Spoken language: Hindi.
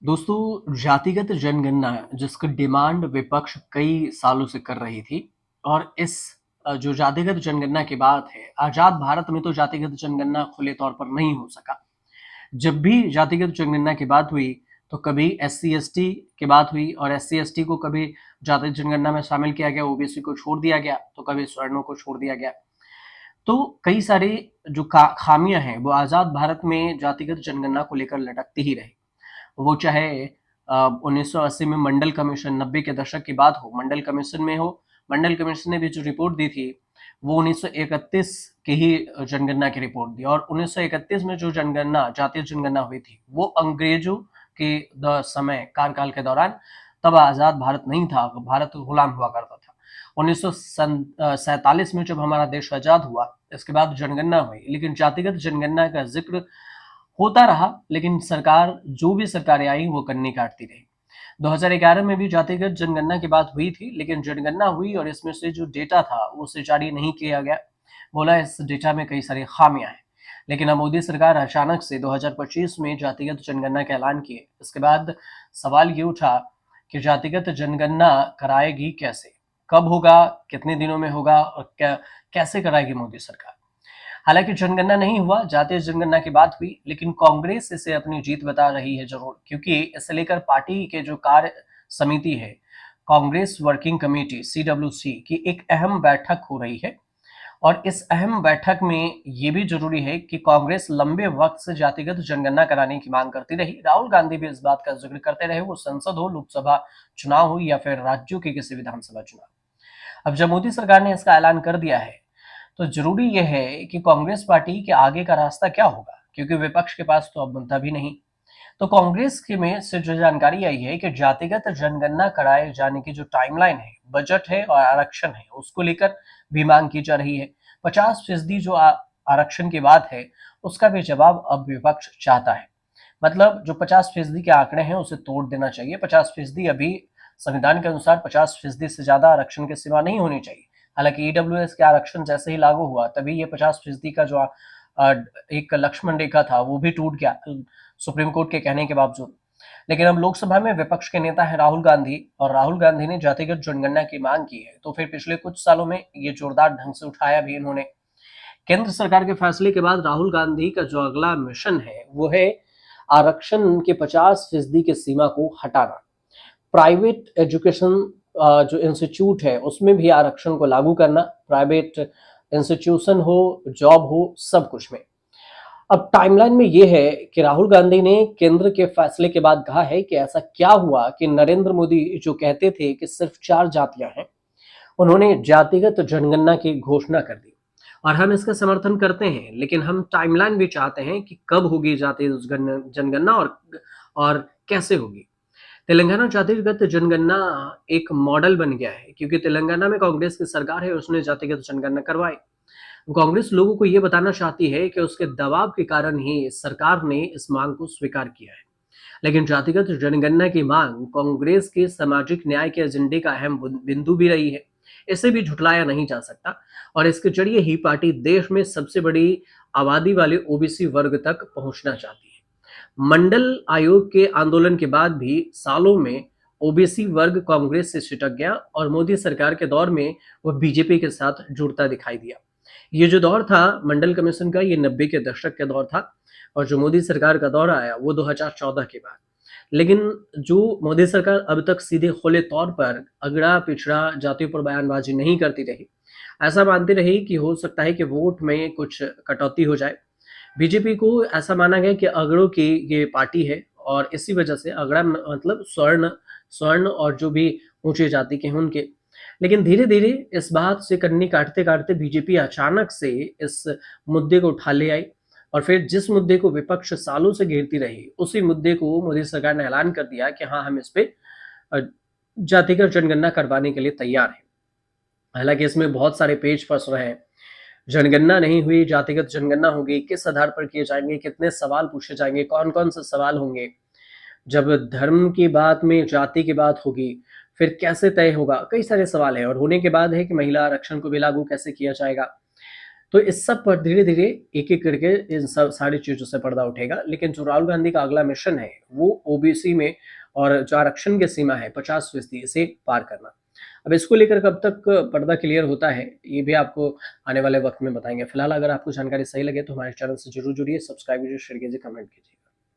दोस्तों, जातिगत जनगणना जिसकी डिमांड विपक्ष कई सालों से कर रही थी और इस जो जातिगत जनगणना की बात है, आज़ाद भारत में तो जातिगत जनगणना खुले तौर पर नहीं हो सका। जब भी जातिगत जनगणना की बात हुई, तो कभी एससी-एसटी की बात हुई और एससी-एसटी को कभी जाति जनगणना में शामिल किया गया, ओबीसी को छोड़ दिया गया, तो कभी सवर्णों को छोड़ दिया गया। तो कई सारे जो का खामियाँ हैं, वो आज़ाद भारत में जातिगत जनगणना को लेकर लटकती ही रही। वो चाहे 1980 में मंडल कमीशन 90 के दशक की बात हो, मंडल कमीशन में हो, मंडल कमीशन ने भी जो रिपोर्ट दी थी, वो 1931 की ही जनगणना की रिपोर्ट दी और 1931 में जो जनगणना जातीय जनगणना हुई थी, वो अंग्रेजों के समय कार्यकाल के दौरान तब आज़ाद भारत नहीं था, भारत गुलाम हुआ करता था। 1947 में जब हमारा देश आज़ाद हुआ, इसके बाद जनगणना हुई, लेकिन जातिगत जनगणना का ज़िक्र होता रहा, लेकिन सरकार जो भी सरकारें आई वो कन्नी काटती रही। 2011 में भी जातिगत जनगणना की बात हुई थी, लेकिन जनगणना हुई और इसमें से जो डेटा था वो उसे जारी नहीं किया गया। बोला इस डेटा में कई सारी खामियां हैं। लेकिन अब मोदी सरकार अचानक से 2025 में जातिगत जनगणना का ऐलान किए। इसके बाद सवाल ये उठा कि जातिगत जनगणना कराएगी कैसे, कब होगा, कितने दिनों में होगा और कैसे कराएगी मोदी सरकार। हालांकि जनगणना नहीं हुआ, जातीय जनगणना की बात हुई, लेकिन कांग्रेस इसे अपनी जीत बता रही है जरूर, क्योंकि इसे लेकर पार्टी के जो कार्य समिति है, कांग्रेस वर्किंग कमेटी सीडब्ल्यूसी की एक अहम बैठक हो रही है और इस अहम बैठक में ये भी जरूरी है कि कांग्रेस लंबे वक्त से जातिगत जनगणना कराने की मांग करती रही। राहुल गांधी भी इस बात का जिक्र करते रहे, वो संसद हो, लोकसभा चुनाव हो या फिर राज्यों के किसी विधानसभा चुनाव। अब जब मोदी सरकार ने इसका ऐलान कर दिया है, तो जरूरी यह है कि कांग्रेस पार्टी के आगे का रास्ता क्या होगा, क्योंकि विपक्ष के पास तो अब मुद्दा भी नहीं। तो कांग्रेस के में से जो जानकारी आई है कि जातिगत जनगणना कराए जाने की जो टाइमलाइन है, बजट है और आरक्षण है, उसको लेकर भी मांग की जा रही है। 50% जो आरक्षण की बात है, उसका भी जवाब अब विपक्ष चाहता है। मतलब जो 50% के आंकड़े हैं उसे तोड़ देना चाहिए। 50% अभी संविधान के अनुसार 50% से ज्यादा आरक्षण की सीमा नहीं होनी चाहिए। हालांकि ईडब्ल्यूएस के आरक्षण जैसे ही लागू हुआ, तभी ये 50% का जो एक लक्ष्मण रेखा था वो भी टूट गया, सुप्रीम कोर्ट के कहने के बावजूद। लेकिन अब लोकसभा में विपक्ष के नेता है राहुल गांधी, और राहुल गांधी ने जातिगत जनगणना की मांग की है, तो फिर पिछले कुछ सालों में ये जोरदार ढंग से उठाया भी इन्होंने। केंद्र सरकार के फैसले के बाद राहुल गांधी का जो अगला मिशन है, वो है आरक्षण के 50% की सीमा को हटाना। प्राइवेट एजुकेशन जो इंस्टीट्यूट है, उसमें भी आरक्षण को लागू करना, प्राइवेट इंस्टीट्यूशन हो, जॉब हो, सब कुछ में। अब टाइमलाइन में यह है कि राहुल गांधी ने केंद्र के फैसले के बाद कहा है कि ऐसा क्या हुआ कि नरेंद्र मोदी जो कहते थे कि सिर्फ 4 जातियां हैं, उन्होंने जातिगत जनगणना की घोषणा कर दी। और हम इसका समर्थन करते हैं, लेकिन हम टाइमलाइन भी चाहते हैं कि कब होगी जातीय जनगणना और कैसे होगी। तेलंगाना जातिगत जनगणना एक मॉडल बन गया है, क्योंकि तेलंगाना में कांग्रेस की सरकार है, उसने जातिगत जनगणना करवाई। कांग्रेस लोगों को यह बताना चाहती है कि उसके दबाव के कारण ही सरकार ने इस मांग को स्वीकार किया है। लेकिन जातिगत जनगणना की मांग कांग्रेस के सामाजिक न्याय के एजेंडे का अहम बिंदु भी रही है। इसे भी झुटलाया नहीं जा सकता और इसके जरिए ही पार्टी देश में सबसे बड़ी आबादी वाले ओबीसी वर्ग तक पहुंचना चाहती है। मंडल आयोग के आंदोलन के बाद भी सालों में ओबीसी वर्ग कांग्रेस से छिटक गया और मोदी सरकार के दौर में वह बीजेपी के साथ जुड़ता दिखाई दिया। ये जो दौर था मंडल कमीशन का, ये 90 के दशक का दौर था और जो मोदी सरकार का दौर आया वो 2014 के बाद। लेकिन जो मोदी सरकार अब तक सीधे खुले तौर पर अगड़ा पिछड़ा जातियों पर बयानबाजी नहीं करती रही, ऐसा मानती रही कि हो सकता है कि वोट में कुछ कटौती हो जाए। बीजेपी को ऐसा माना गया कि अगड़ों की ये पार्टी है और इसी वजह से अगड़ा मतलब स्वर्ण स्वर्ण और जो भी ऊंचे जाति के हैं उनके। लेकिन धीरे धीरे इस बात से कन्नी काटते काटते बीजेपी अचानक से इस मुद्दे को उठा ले आई और फिर जिस मुद्दे को विपक्ष सालों से घेरती रही, उसी मुद्दे को मोदी सरकार ने ऐलान कर दिया कि हाँ, हम इस पे जातिगत जनगणना करवाने के लिए तैयार हैं। हालांकि इसमें बहुत सारे पेच फंस रहे हैं। जनगणना नहीं हुई, जातिगत जनगणना होगी, किस आधार पर किए जाएंगे, कितने सवाल पूछे जाएंगे, कौन कौन से सवाल होंगे, जब धर्म की बात में जाति की बात होगी फिर कैसे तय होगा, कई सारे सवाल है। और होने के बाद है कि महिला आरक्षण को भी लागू कैसे किया जाएगा। तो इस सब पर धीरे-धीरे एक-एक करके इन सब सारी चीज़ों से पर्दा उठेगा। लेकिन जो राहुल गांधी का अगला मिशन है, वो ओबीसी में और जो आरक्षण की सीमा है 50% इसे पार करना। अब इसको लेकर कब तक पर्दा क्लियर होता है, ये भी आपको आने वाले वक़्त में बताएँगे। फिलहाल अगर आपको जानकारी सही लगे तो हमारे चैनल से ज़रूर जुड़िए, सब्सक्राइब कीजिए, शेयर कीजिए, कमेंट कीजिए।